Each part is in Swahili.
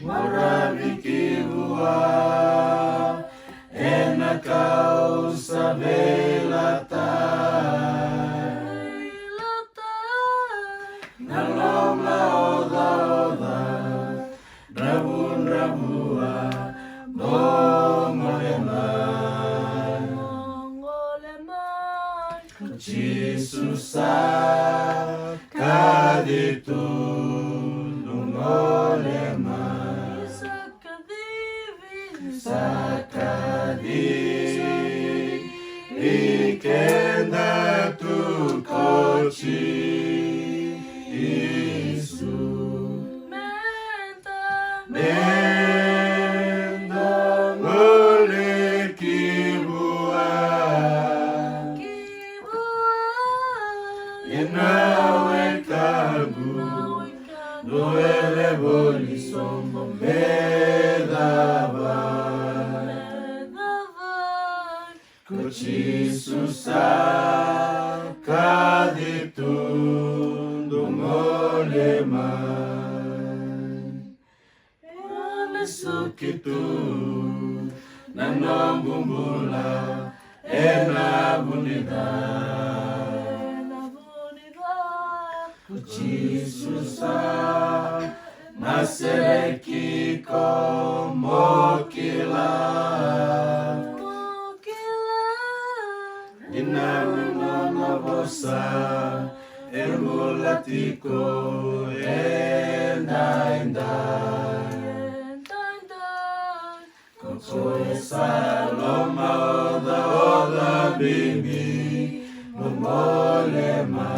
Marafiki huwa kau sabelata naloma oda rabun-rabua mongoleman Jisusa kaditu lungoleman Sakadi ikenda tu kochi Isu menda ngole kibua inawe kagu doele boli sombo medaba Jisusa kaditu lungoleman Mesukitu nanongumbula enabunida Jisusa nasereki komokila Inanana bosa emulatiko enda Kokoe saloma oda bibi Lumolema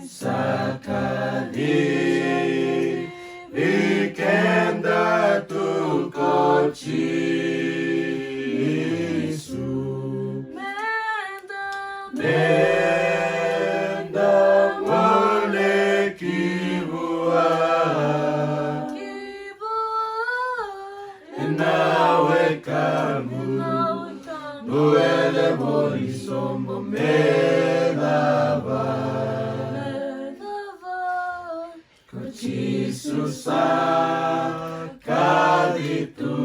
Sakadi Ikenda tu kochi Menda ngole kibua Nawe kamu Uele boli sombo medaba Jisusa kaditu